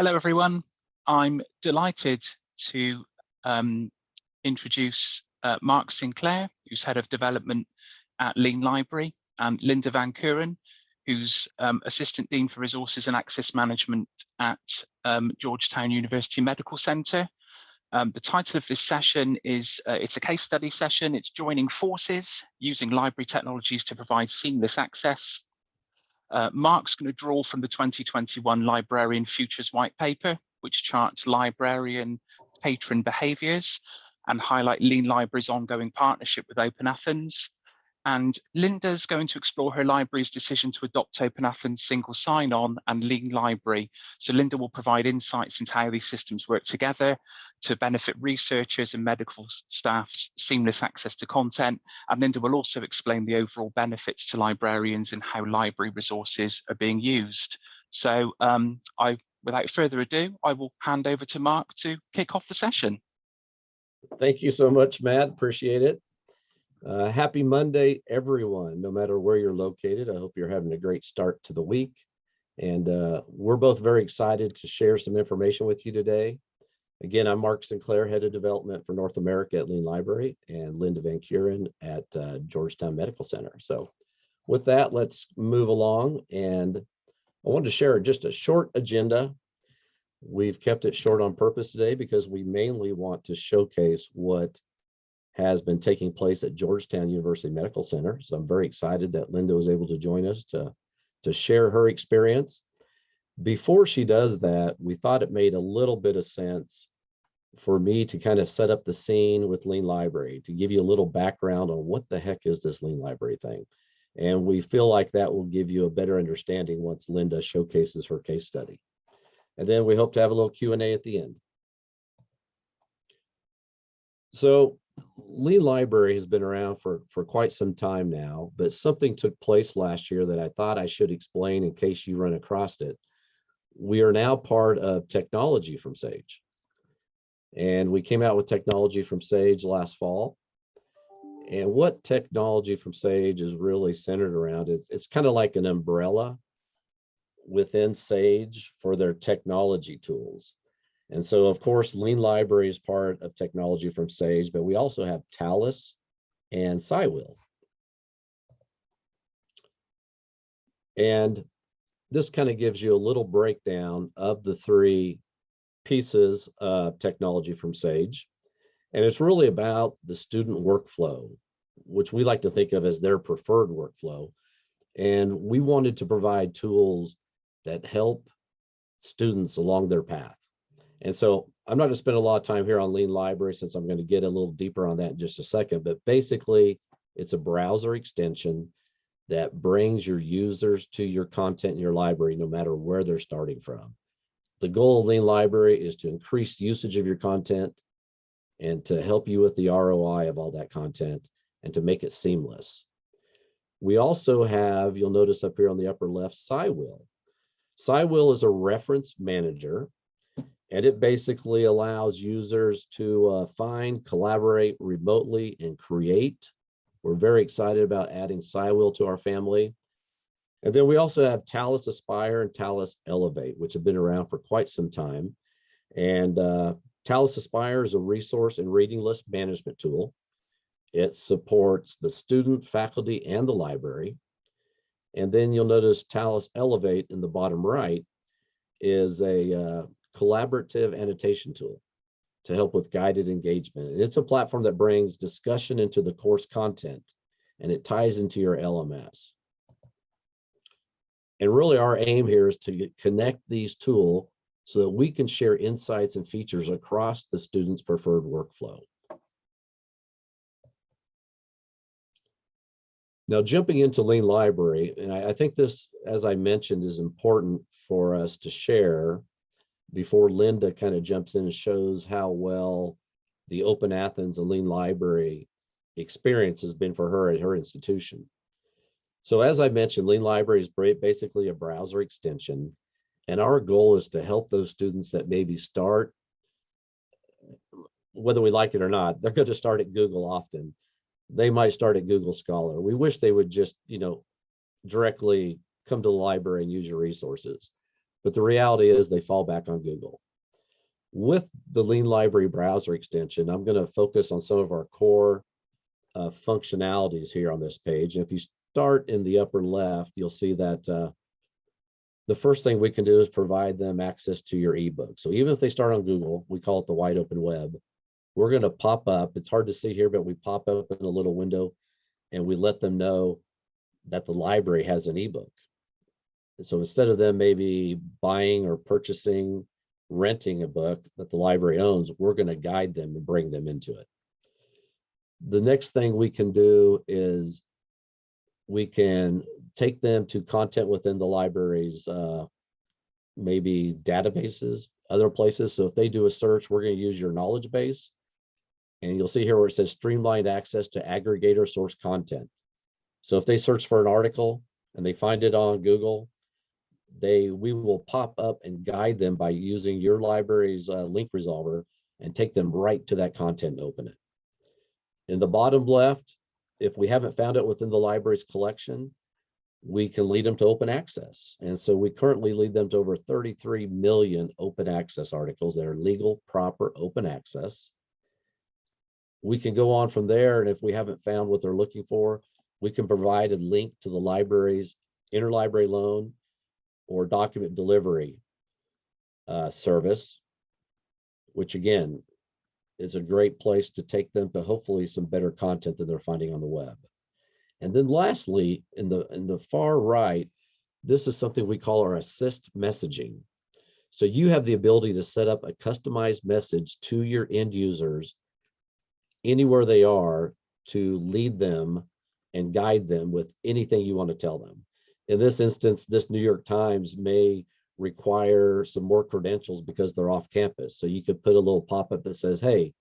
Hello, everyone. I'm delighted to introduce Mark Sinclair, who's Head of Development at Lean Library, and Linda Van Keuren, who's Assistant Dean for Resources and Access Management at Georgetown University Medical Center. The title of this session is, it's a case study session. It's joining forces using library technologies to provide seamless access. Mark's going to draw from the 2021 Librarian Futures White Paper, which charts librarian patron behaviours and highlight Lean Library's ongoing partnership with OpenAthens. And Linda's going to explore her library's decision to adopt OpenAthens single sign-on and Lean Library. So Linda will provide insights into how these systems work together to benefit researchers and medical staff's seamless access to content. And Linda will also explain the overall benefits to librarians and how library resources are being used. So without further ado, I will hand over to Mark to kick off the session. Thank you so much, Matt. Appreciate it. Happy Monday, everyone, no matter where you're located. I hope you're having a great start to the week. And we're both very excited to share some information with you today. Again, I'm Mark Sinclair, Head of Development for North America at Lean Library, and Linda Van Keuren at Georgetown Medical Center. So with that, let's move along. And I wanted to share just a short agenda. We've kept it short on purpose today because we mainly want to showcase what has been taking place at Georgetown University Medical Center. So I'm very excited that Linda was able to join us to share her experience. Before she does that, we thought it made a little bit of sense for me to kind of set up the scene with Lean Library, to give you a little background on what the heck is this Lean Library thing. And we feel like that will give you a better understanding once Linda showcases her case study. And then we hope to have a little Q&A at the end. So Lean Library has been around for quite some time now, but something took place last year that I thought I should explain in case you run across it. We are now part of Technology from Sage. And we came out with Technology from Sage last fall. And what Technology from Sage is really centered around, it's kind of like an umbrella within Sage for their technology tools. And so, of course, Lean Library is part of Technology from Sage, but we also have Talus and SciWill. And this kind of gives you a little breakdown of the three pieces of Technology from Sage. And it's really about the student workflow, which we like to think of as their preferred workflow. And we wanted to provide tools that help students along their path. And so I'm not going to spend a lot of time here on Lean Library since I'm going to get a little deeper on that in just a second, but basically it's a browser extension that brings your users to your content in your library, no matter where they're starting from. The goal of Lean Library is to increase usage of your content and to help you with the ROI of all that content and to make it seamless. We also have, you'll notice up here on the upper left, SciWill. SciWill is a reference manager. And it basically allows users to find, collaborate remotely, and create. We're very excited about adding SciWill to our family. And then we also have Talus Aspire and Talus Elevate, which have been around for quite some time. And Talus Aspire is a resource and reading list management tool. It supports the student, faculty, and the library. And then you'll notice Talus Elevate in the bottom right is a collaborative annotation tool to help with guided engagement. And it's a platform that brings discussion into the course content, and it ties into your LMS. And really our aim here is to connect these tools so that we can share insights and features across the student's preferred workflow. Now, jumping into Lean Library, and I think this, as I mentioned, is important for us to share before Linda kind of jumps in and shows how well the OpenAthens and Lean Library experience has been for her at her institution. So as I mentioned, Lean Library is basically a browser extension, and our goal is to help those students that maybe start, whether we like it or not, they're going to start at Google often. They might start at Google Scholar. We wish they would just, directly come to the library and use your resources. but the reality is they fall back on Google. With the Lean Library browser extension, I'm going to focus on some of our core functionalities here on this page. And if you start in the upper left, you'll see that the first thing we can do is provide them access to your ebook. So even if they start on Google, we call it the wide open web, we're going to pop up. It's hard to see here, but we pop up in a little window and we let them know that the library has an ebook. And so instead of them maybe buying or purchasing, renting a book that the library owns, we're going to guide them and bring them into it. The next thing we can do is we can take them to content within the library's maybe databases, other places. So if they do a search, we're going to use your knowledge base. And you'll see here where it says streamlined access to aggregator source content. So if they search for an article and they find it on Google, we will pop up and guide them by using your library's link resolver and take them right to that content and open it. In the bottom left, if we haven't found it within the library's collection, we can lead them to open access. And so we currently lead them to over 33 million open access articles that are legal, proper, open access. We can go on from there, and if we haven't found what they're looking for, we can provide a link to the library's interlibrary loan or document delivery service, which again is a great place to take them to hopefully some better content than they're finding on the web. And then lastly, in the far right, this is something we call our assist messaging. So you have the ability to set up a customized message to your end users anywhere they are to lead them and guide them with anything you want to tell them. In this instance, this New York Times may require some more credentials because they're off campus. So you could put a little pop-up that says, hey,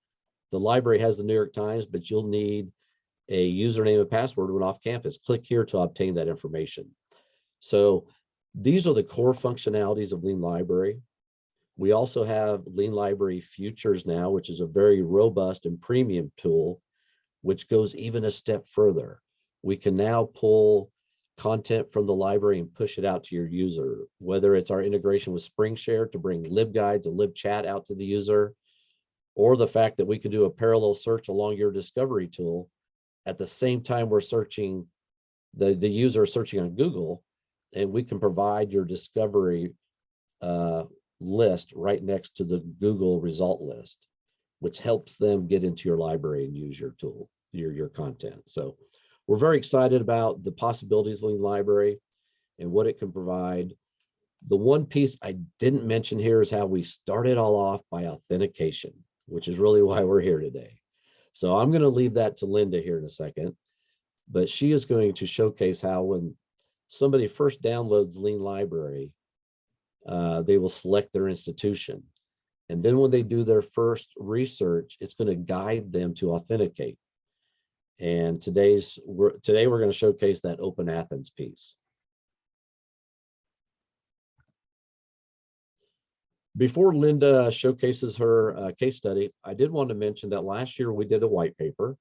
the library has the New York Times, but you'll need a username and password when off campus. Click here to obtain that information. So these are the core functionalities of Lean Library. We also have Lean Library Futures now, which is a very robust and premium tool, which goes even a step further. We can now pull content from the library and push it out to your user, whether it's our integration with SpringShare to bring LibGuides and LibChat out to the user, or the fact that we can do a parallel search along your discovery tool at the same time we're searching, the user is searching on Google, and we can provide your discovery list right next to the Google result list, which helps them get into your library and use your tool, your content. So we're very excited about the possibilities of Lean Library and what it can provide. The one piece I didn't mention here is how we started all off by authentication, which is really why we're here today. So I'm going to leave that to Linda here in a second, but she is going to showcase how when somebody first downloads Lean Library, they will select their institution. And then when they do their first research, it's going to guide them to authenticate. And today we're going to showcase that OpenAthens piece. Before Linda showcases her case study, I did want to mention that last year we did a white paper,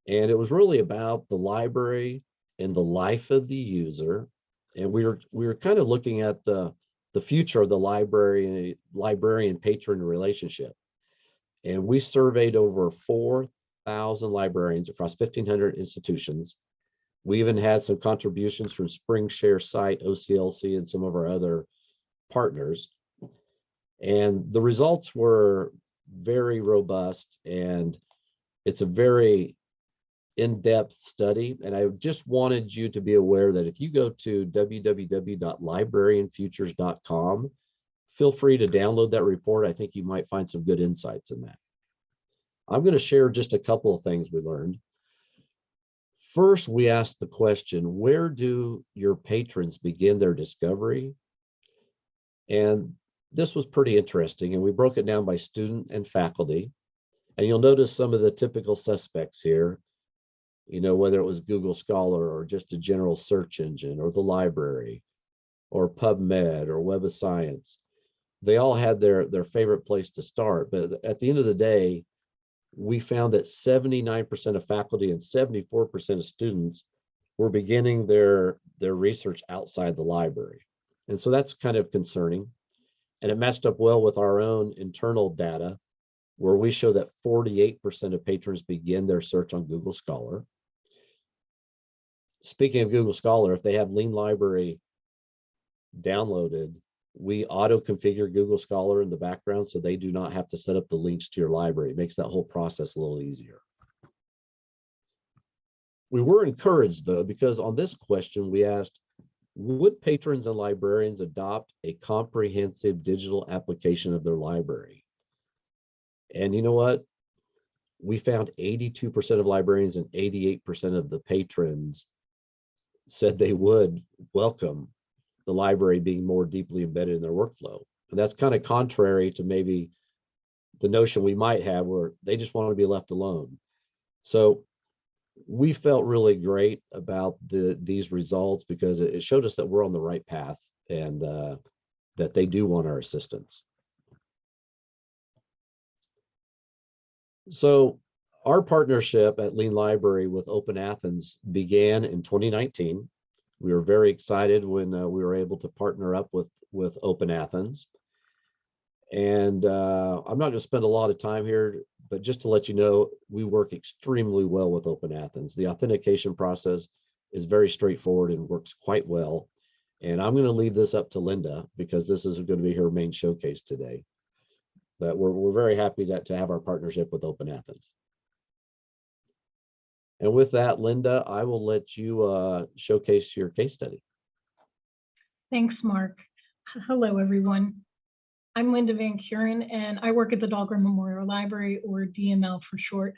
and it was really about the library and the life of the user. And we were kind of looking at the future of the librarian-patron relationship. And we surveyed over 4,000 librarians across 1,500 institutions. We even had some contributions from SpringShare site, OCLC, and some of our other partners. And the results were very robust, and it's a very in-depth study. And I just wanted you to be aware that if you go to www.librarianfutures.com, feel free to download that report. I think you might find some good insights in that. I'm going to share just a couple of things we learned. First, we asked the question, where do your patrons begin their discovery? And this was pretty interesting, and we broke it down by student and faculty. And you'll notice some of the typical suspects here, you know, whether it was Google Scholar or just a general search engine or the library or PubMed or Web of Science. They all had their favorite place to start. But at the end of the day, we found that 79% of faculty and 74% of students were beginning their research outside the library. And so that's kind of concerning. And it matched up well with our own internal data, where we show that 48% of patrons begin their search on Google Scholar. Speaking of Google Scholar, if they have Lean Library downloaded, we auto-configure Google Scholar in the background so they do not have to set up the links to your library. It makes that whole process a little easier. We were encouraged, though, because on this question we asked, would patrons and librarians adopt a comprehensive digital application of their library? And you know what? We found 82% of librarians and 88% of the patrons said they would welcome the library being more deeply embedded in their workflow. And that's kind of contrary to maybe the notion we might have where they just want to be left alone. So we felt really great about these results because it showed us that we're on the right path and that they do want our assistance. So our partnership at Lean Library with OpenAthens began in 2019. We were very excited when we were able to partner up with OpenAthens. And I'm not going to spend a lot of time here, but just to let you know, we work extremely well with OpenAthens. The authentication process is very straightforward and works quite well. And I'm going to leave this up to Linda because this is going to be her main showcase today. But we're very happy to have our partnership with OpenAthens. And with that, Linda, I will let you showcase your case study. Thanks, Mark. Hello, everyone. I'm Linda Van Keuren, and I work at the Dahlgren Memorial Library, or DML for short.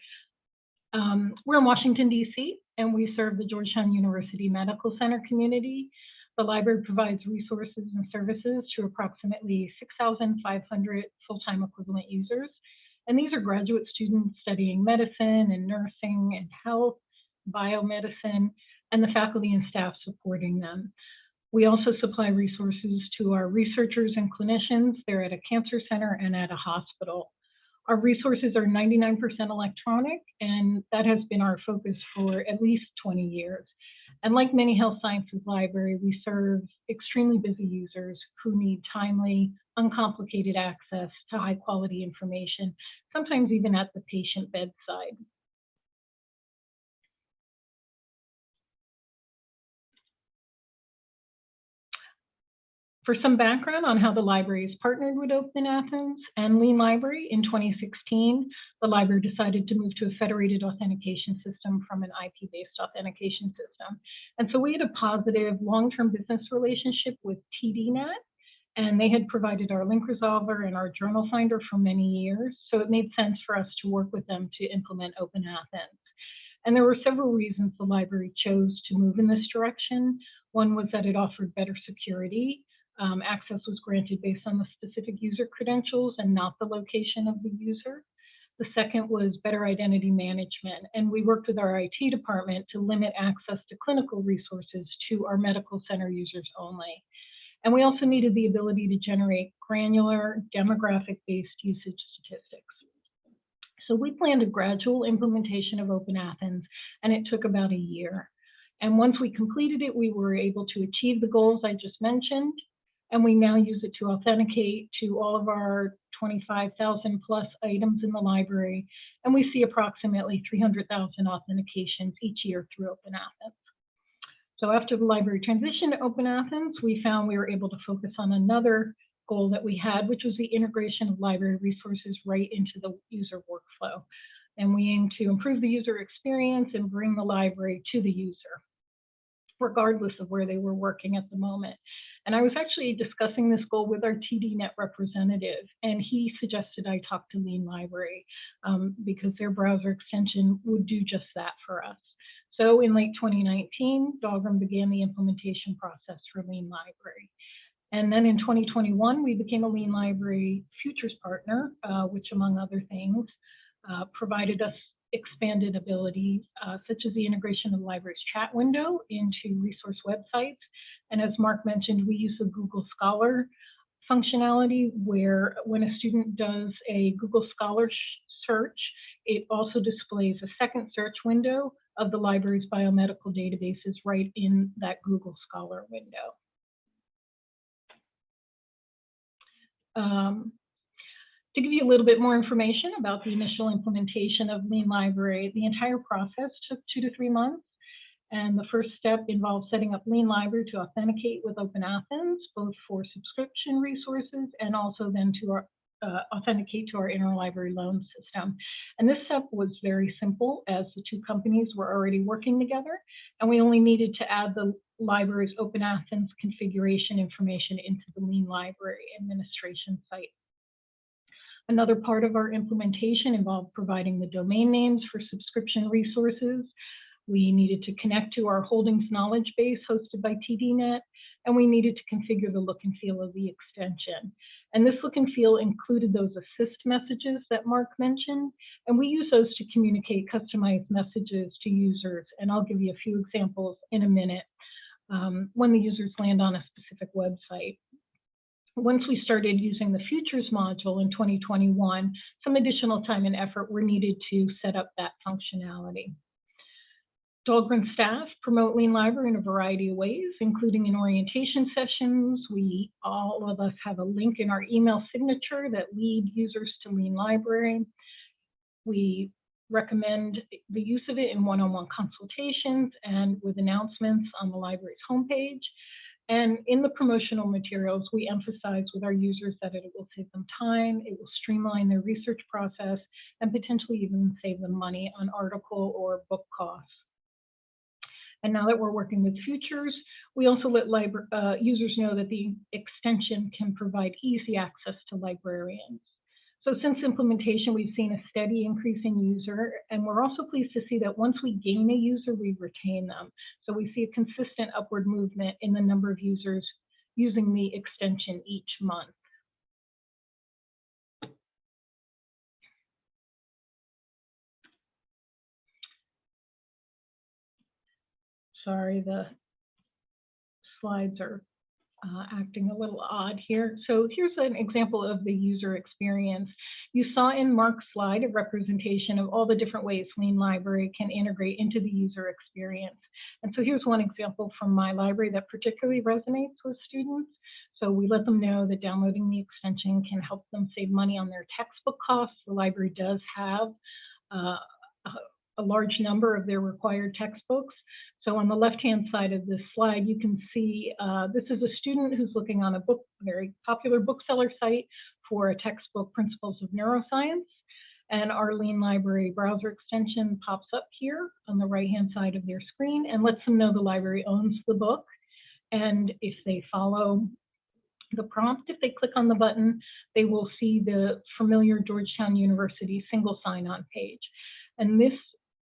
We're in Washington, D.C., and we serve the Georgetown University Medical Center community. The library provides resources and services to approximately 6,500 full-time equivalent users. And these are graduate students studying medicine and nursing and health, biomedicine, and the faculty and staff supporting them. We also supply resources to our researchers and clinicians. They're at a cancer center and at a hospital. Our resources are 99% electronic, and that has been our focus for at least 20 years. And like many health sciences library, we serve extremely busy users who need timely, uncomplicated access to high quality information, sometimes even at the patient bedside. For some background on how the library is partnered with OpenAthens and Lean Library, in 2016, the library decided to move to a federated authentication system from an IP-based authentication system. And so we had a positive long-term business relationship with TDNet, and they had provided our link resolver and our journal finder for many years. So it made sense for us to work with them to implement OpenAthens. And there were several reasons the library chose to move in this direction. One was that it offered better security. Access was granted based on the specific user credentials and not the location of the user. The second was better identity management, and we worked with our IT department to limit access to clinical resources to our medical center users only. And we also needed the ability to generate granular, demographic-based usage statistics. So we planned a gradual implementation of OpenAthens, and it took about a year. And once we completed it, we were able to achieve the goals I just mentioned. And we now use it to authenticate to all of our 25,000 plus items in the library. And we see approximately 300,000 authentications each year through OpenAthens. So after the library transitioned to OpenAthens, we found we were able to focus on another goal that we had, which was the integration of library resources right into the user workflow. And we aim to improve the user experience and bring the library to the user, regardless of where they were working at the moment. And I was actually discussing this goal with our TDNet representative, and he suggested I talk to Lean Library because their browser extension would do just that for us. So in late 2019, Dahlgren began the implementation process for Lean Library. And then in 2021, we became a Lean Library Futures partner, which among other things, provided us expanded abilities, such as the integration of the library's chat window into resource websites. And as Mark mentioned, we use the Google Scholar functionality, where when a student does a Google Scholar search, it also displays a second search window of the library's biomedical databases right in that Google Scholar window. To give you a little bit more information about the initial implementation of Lean Library, the entire process took 2 to 3 months. And the first step involved setting up Lean Library to authenticate with OpenAthens, both for subscription resources and also then to authenticate to our interlibrary loan system. And this step was very simple, as the two companies were already working together, and we only needed to add the library's OpenAthens configuration information into the Lean Library administration site. Another part of our implementation involved providing the domain names for subscription resources. We needed to connect to our holdings knowledge base hosted by TDNet, and we needed to configure the look and feel of the extension. And this look and feel included those assist messages that Mark mentioned, and we use those to communicate customized messages to users. And I'll give you a few examples in a minute when the users land on a specific website. Once we started using the Futures module in 2021, some additional time and effort were needed to set up that functionality. Dahlgren staff promote Lean Library in a variety of ways, including in orientation sessions. All of us have a link in our email signature that lead users to Lean Library. We recommend the use of it in one-on-one consultations and with announcements on the library's homepage. And in the promotional materials, we emphasize with our users that it will save them time, it will streamline their research process, and potentially even save them money on article or book costs. And now that we're working with Futures, we also let users know that the extension can provide easy access to librarians. So since implementation, we've seen a steady increase in user, and we're also pleased to see that once we gain a user, we retain them. So we see a consistent upward movement in the number of users using the extension each month. Sorry, the slides are acting a little odd here. So here's an example of the user experience. You saw in Mark's slide a representation of all the different ways Lean Library can integrate into the user experience. And so here's one example from my library that particularly resonates with students. So we let them know that downloading the extension can help them save money on their textbook costs. The library does have a large number of their required textbooks. So on the left-hand side of this slide, you can see this is a student who's looking on a very popular bookseller site for a textbook, Principles of Neuroscience. And our Lean Library browser extension pops up here on the right-hand side of their screen and lets them know the library owns the book. And if they follow the prompt, if they click on the button, they will see the familiar Georgetown University single sign-on page. And this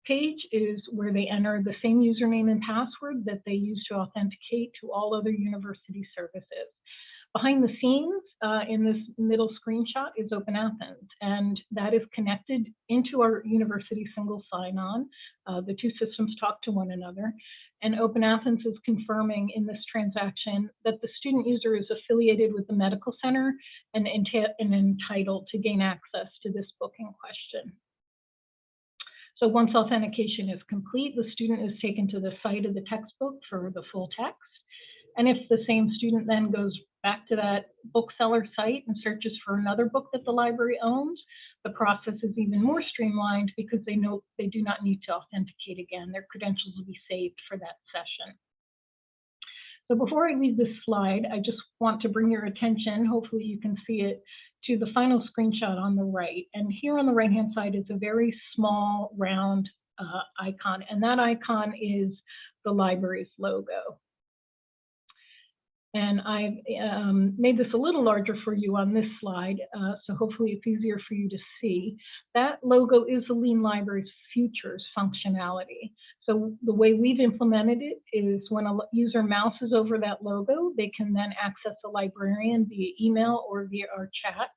page is where they enter the same username and password that they use to authenticate to all other university services. Behind the scenes in this middle screenshot is OpenAthens, and that is connected into our university single sign-on. The two systems talk to one another, and OpenAthens is confirming in this transaction that the student user is affiliated with the medical center and entitled to gain access to this book in question. So once authentication is complete, the student is taken to the site of the textbook for the full text. And if the same student then goes back to that bookseller site and searches for another book that the library owns, the process is even more streamlined because they know they do not need to authenticate again. Their credentials will be saved for that session. So before I leave this slide, I just want to bring your attention, hopefully you can see it, to the final screenshot on the right. And here on the right-hand side is a very small round icon, and that icon is the library's logo. And I've made this a little larger for you on this slide, so hopefully it's easier for you to see. That logo is the Lean Library's Futures functionality. So the way we've implemented it is when a user mouses over that logo, they can then access a librarian via email or via our chat.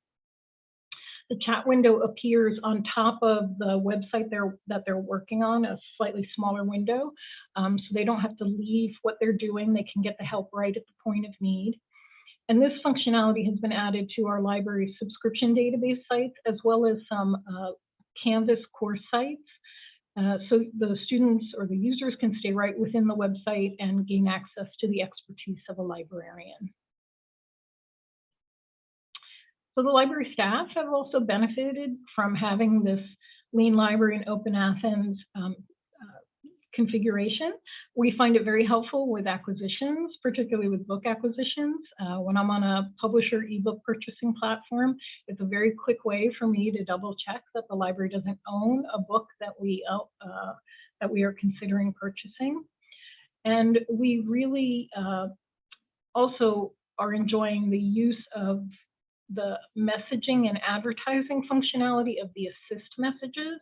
The chat window appears on top of the website that they're working on, a slightly smaller window. So they don't have to leave what they're doing. They can get the help right at the point of need. And this functionality has been added to our library's subscription database sites, as well as some Canvas course sites. So the students or the users can stay right within the website and gain access to the expertise of a librarian. So the library staff have also benefited from having this Lean Library and OpenAthens configuration. We find it very helpful with acquisitions, particularly with book acquisitions. When I'm on a publisher ebook purchasing platform, it's a very quick way for me to double check that the library doesn't own a book that we are considering purchasing. And we really also are enjoying the use of the messaging and advertising functionality of the assist messages.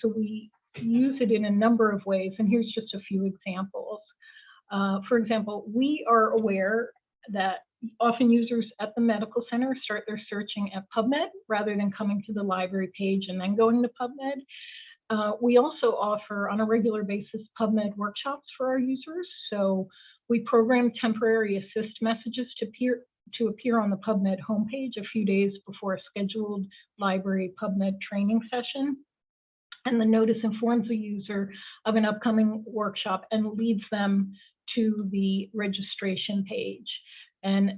So we use it in a number of ways, and here's just a few examples. For example, we are aware that often users at the medical center start their searching at PubMed rather than coming to the library page and then going to PubMed. We also offer on a regular basis PubMed workshops for our users. So we program temporary assist messages to appear on the PubMed homepage a few days before a scheduled library PubMed training session. And the notice informs the user of an upcoming workshop and leads them to the registration page. And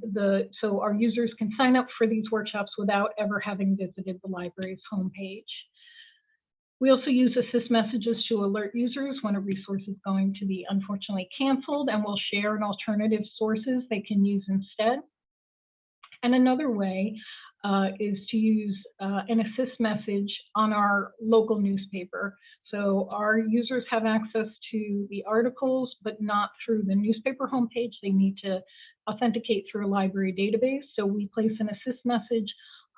so our users can sign up for these workshops without ever having visited the library's homepage. We also use assist messages to alert users when a resource is going to be unfortunately canceled, and we'll share an alternative sources they can use instead. And another way is to use an assist message on our local newspaper. So our users have access to the articles, but not through the newspaper homepage. They need to authenticate through a library database. So we place an assist message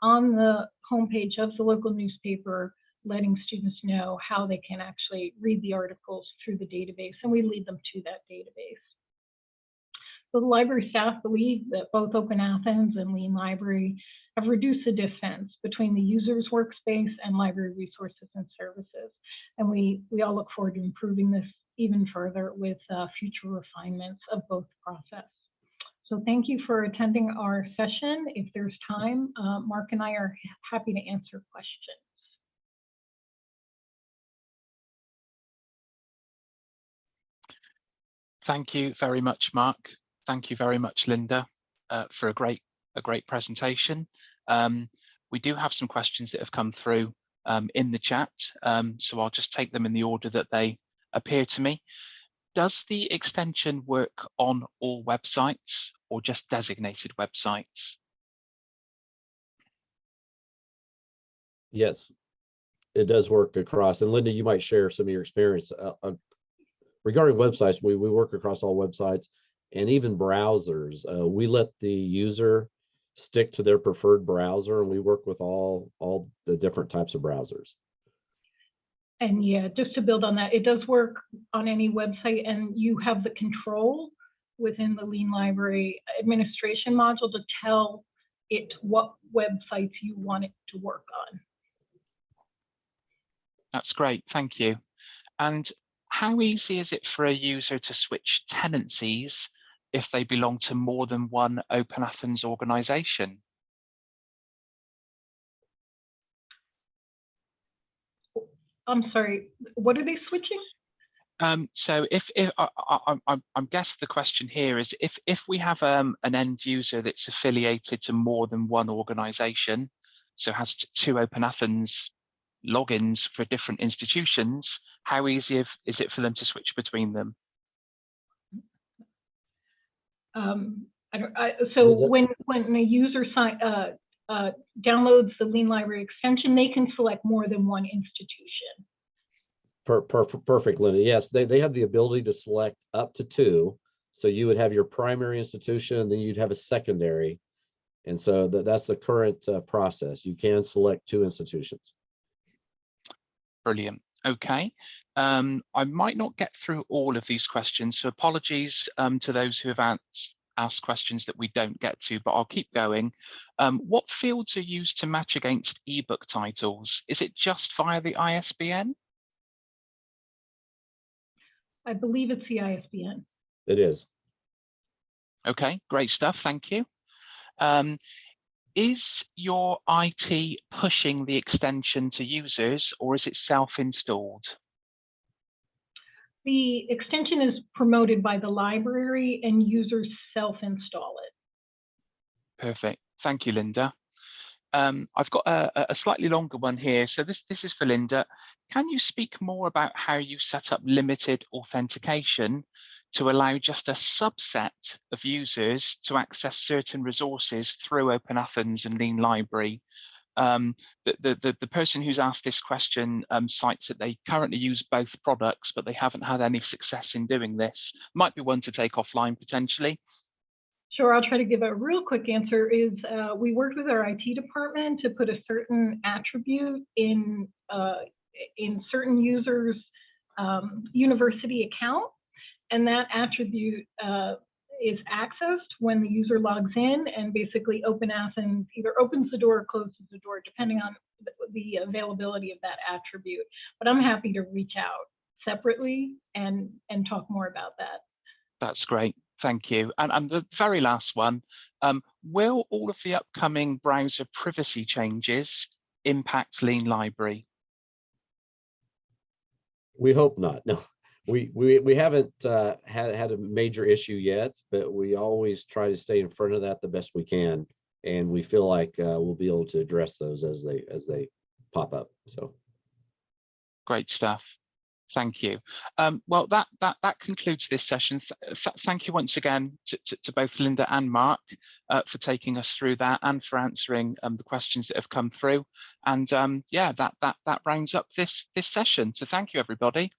on the homepage of the local newspaper, letting students know how they can actually read the articles through the database, and we lead them to that database. So the library staff believe that both OpenAthens and Lean Library have reduced the distance between the user's workspace and library resources and services. And we all look forward to improving this even further with future refinements of both process. So thank you for attending our session. If there's time, Mark and I are happy to answer questions. Thank you very much, Mark. Thank you very much, Linda, for a great presentation. We do have some questions that have come through in the chat, so I'll just take them in the order that they appear to me. Does the extension work on all websites or just designated websites? Yes, it does work across. And Linda, you might share some of your experience. Regarding websites, we work across all websites and even browsers. We let the user stick to their preferred browser, and we work with all the different types of browsers. And yeah, just to build on that, it does work on any website, and you have the control within the Lean Library administration module to tell it what websites you want it to work on. That's great, thank you. And how easy is it for a user to switch tenancies if they belong to more than one OpenAthens organization? I'm sorry, what are they switching? So if I'm guessing the question here is if we have an end user that's affiliated to more than one organization, so has two OpenAthens logins for different institutions, how easy is it for them to switch between them? So when a user downloads the Lean Library extension, they can select more than one institution. Perfect, Linda. Yes, they have the ability to select up to two. So you would have your primary institution, and then you'd have a secondary. And so that's the current process. You can select two institutions. Brilliant. Okay. I might not get through all of these questions, so apologies to those who have asked questions that we don't get to, but I'll keep going. What fields are used to match against ebook titles? Is it just via the ISBN? I believe it's the ISBN. It is. Okay, great stuff. Thank you. Is your IT pushing the extension to users, or is it self-installed? The extension is promoted by the library and users self-install it. Perfect. Thank you, Linda. I've got a slightly longer one here. So this is for Linda. Can you speak more about how you set up limited authentication to allow just a subset of users to access certain resources through OpenAthens and Lean Library? The person who's asked this question cites that they currently use both products, but they haven't had any success in doing this. Might be one to take offline potentially. Sure, I'll try to give a real quick answer. We worked with our IT department to put a certain attribute in certain users' university account, and that attribute is accessed when the user logs in, and basically OpenAthens either opens the door or closes the door, depending on the availability of that attribute. But I'm happy to reach out separately and talk more about that. That's great. Thank you. And the very last one, will all of the upcoming browser privacy changes impact Lean Library? We hope not. No, we haven't had a major issue yet, but we always try to stay in front of that the best we can, and we feel like we'll be able to address those as they pop up. So great stuff. Thank you. Well, that concludes this session. Thank you once again to both Linda and Mark for taking us through that and for answering the questions that have come through. And yeah, that rounds up this session. So thank you, everybody.